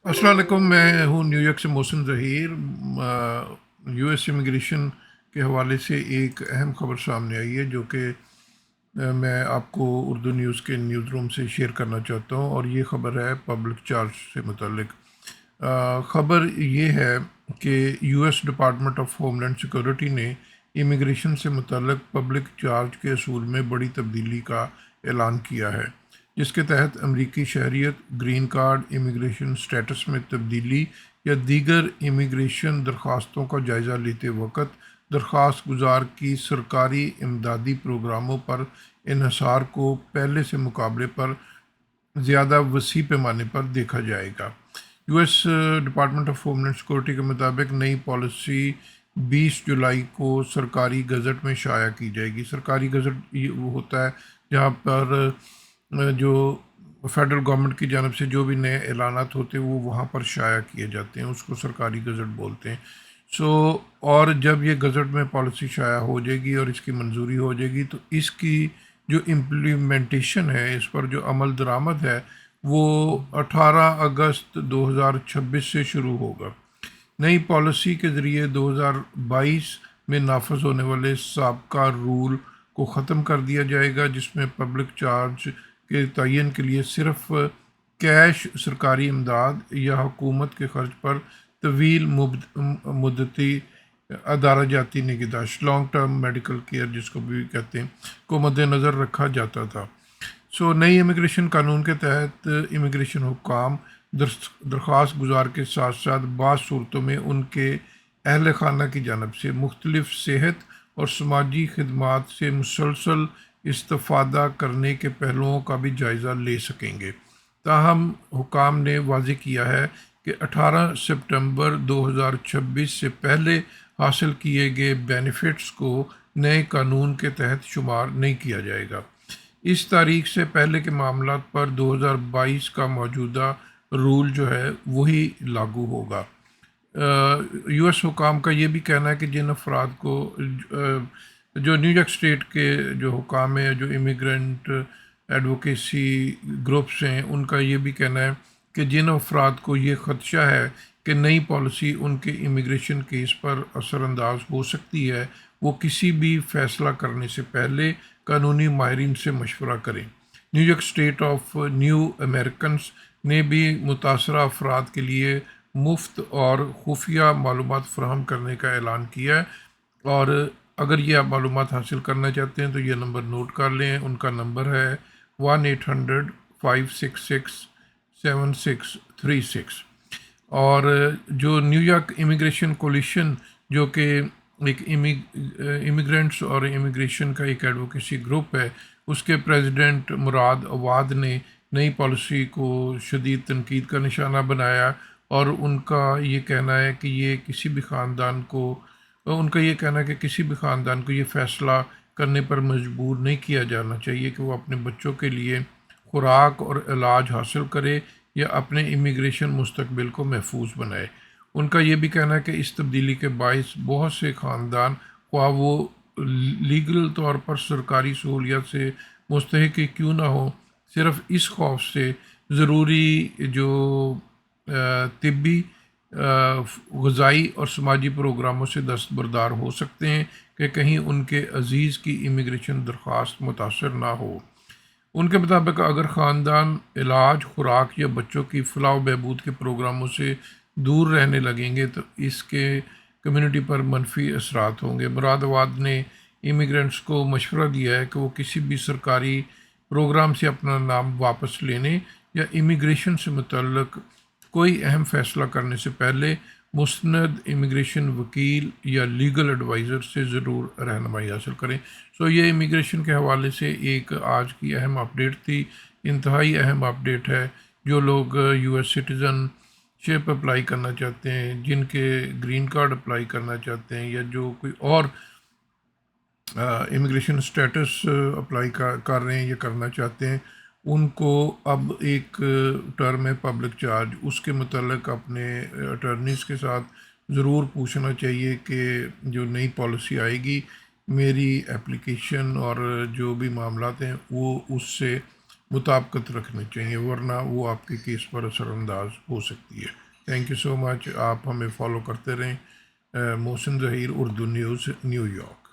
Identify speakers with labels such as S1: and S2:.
S1: अस्सलाम वालेकुम। मैं हूँ न्यूयॉर्क से मोहसिन ज़हीर। यूएस इमिग्रेशन के हवाले से एक अहम खबर सामने आई है जो कि मैं आपको उर्दू न्यूज़ के न्यूज़ रूम से शेयर करना चाहता हूँ, और ये खबर है पब्लिक चार्ज से मुतल्लिक। खबर ये है कि US department of homeland security ने इमिग्रेशन से मुतल्लिक पब्लिक चार्ज के असूल में बड़ी तब्दीली का ऐलान किया है, जिसके तहत अमरीकी शहरियत, ग्रीन कार्ड, इमिग्रेशन स्टेटस में तब्दीली या दीगर इमिग्रेशन दरख्वास्तों का जायज़ा लेते वक्त दरख्वास्त गुजार की सरकारी इमदादी प्रोग्रामों पर इन्हसार को पहले से मुकाबले पर ज़्यादा वसी पैमाने पर देखा जाएगा। US department of homeland security के मुताबिक नई पॉलिसी 20 जुलाई को सरकारी गज़ट में शाया की जाएगी। सरकारी गज़ट ये वो होता है जहाँ पर जो फेडरल गवर्नमेंट की जानब से जो भी नए ऐलानात होते हैं वो वहाँ पर शाया किए जाते हैं, उसको सरकारी गज़ट बोलते हैं। और जब ये गज़ट में पॉलिसी शाया हो जाएगी और इसकी मंजूरी हो जाएगी तो इसकी जो इम्प्लीमेंटेशन है, इस पर जो अमल दरामद है, वो 18 अगस्त 2026 से शुरू होगा। नई पॉलिसी के ज़रिए 2022 में नाफज होने वाले साबका रूल को ख़त्म कर दिया जाएगा, जिसमें पब्लिक चार्ज के तयन के लिए सिर्फ कैश सरकारी इमदाद या हुकूमत के खर्च पर तवील मुद्दती अदारा जाती निगहदाश्त, लॉन्ग टर्म मेडिकल केयर जिसको भी कहते हैं, को मद्देनज़र रखा जाता था। नई इमिग्रेशन कानून के तहत इमिग्रेशन हुक्काम दरख्वास्त गुजार के साथ साथ बाज़ सूरतों में उनके अहल खाना की जानब से मुख्तलिफ सेहत और समाजी खदमात से मुसलसल इस्तेफ़ादा करने के पहलुओं का भी जायज़ा ले सकेंगे। ताहम हुकाम ने वाज़ेह किया है कि 18 सितंबर 2026 से पहले हासिल किए गए बेनिफिट्स को नए कानून के तहत शुमार नहीं किया जाएगा। इस तारीख से पहले के मामलात पर 2022 का मौजूदा रूल जो है वही लागू होगा। यूएस हुकाम का ये भी कहना है कि जिन अफराद को जो न्यूयॉर्क स्टेट के जो हुकाम है, जो इमिग्रेंट एडवोकेसी ग्रुप्स हैं, उनका ये भी कहना है कि जिन अफराद को ये ख़दशा है कि नई पॉलिसी उनके इमिग्रेशन केस पर असरअंदाज हो सकती है, वो किसी भी फ़ैसला करने से पहले कानूनी माहिरीन से मशवरा करें। New York state of new Americans ने भी मुतासरा अफराद के लिए मुफ्त और खुफिया मालूमात फ़राहम करने का ऐलान किया है, और अगर ये आप मालूमात हासिल करना चाहते हैं तो ये नंबर नोट कर लें। उनका नंबर है 1-800-566-7636। और जो न्यूयॉर्क इमिग्रेशन कोलिशन, जो कि एक इमिग्रेंट्स और इमिग्रेशन का एक एडवोकेसी ग्रुप है, उसके प्रेसिडेंट मुराद अवाद ने नई पॉलिसी को शदीद तनकीद का निशाना बनाया, और उनका ये कहना है कि किसी भी ख़ानदान को ये फ़ैसला करने पर मजबूर नहीं किया जाना चाहिए कि वो अपने बच्चों के लिए खुराक और इलाज हासिल करे या अपने इमिग्रेशन मुस्तकबिल को महफूज बनाए। उनका ये भी कहना है कि इस तब्दीली के बायस बहुत से ख़ानदान, ख्वाह वो लीगल तौर पर सरकारी सहूलियत से मुस्तहिक ही क्यों ना हो, सिर्फ इस खौफ से ज़रूरी जो तिब्बी, ग़िज़ाई और समाजी प्रोग्रामों से दस्तबरदार हो सकते हैं कि कहीं उनके अजीज़ की इमिग्रेशन दरख्वास्त मुतासर ना हो। उनके मुताबिक अगर ख़ानदान इलाज, खुराक या बच्चों की फ़लाह बहबूद के प्रोग्रामों से दूर रहने लगेंगे तो इसके कम्युनिटी पर मनफी असरात होंगे। मुरादाबाद ने इमिग्रेंट्स को मशवरा दिया है कि वो किसी भी सरकारी प्रोग्राम से अपना नाम वापस लेने या इमिग्रेशन से मुतल्लिक कोई अहम फ़ैसला करने से पहले मुस्नद इमिग्रेशन वकील या लीगल एडवाइज़र से ज़रूर रहनुमाई हासिल करें। ये इमिग्रेशन के हवाले से एक आज की अहम अपडेट थी। इंतहाई अहम अपडेट है। जो लोग यूएस सिटीज़नशिप अप्लाई करना चाहते हैं, जिनके ग्रीन कार्ड अप्लाई करना चाहते हैं, या जो कोई और इमिग्रेशन स्टेटस अप्लाई कर रहे हैं या करना चाहते हैं, उनको अब एक टर्म है पब्लिक चार्ज, उसके मतलब अपने अटर्नीज़ के साथ ज़रूर पूछना चाहिए कि जो नई पॉलिसी आएगी, मेरी एप्लीकेशन और जो भी मामलात हैं वो उससे مطابقت رکھنی چاہیے، ورنہ وہ آپ کے کیس پر اثر انداز ہو سکتی ہے۔ تھینک یو سو مچ، آپ ہمیں فالو کرتے رہیں۔ Mohsin Zaheer, Urdu news, New York.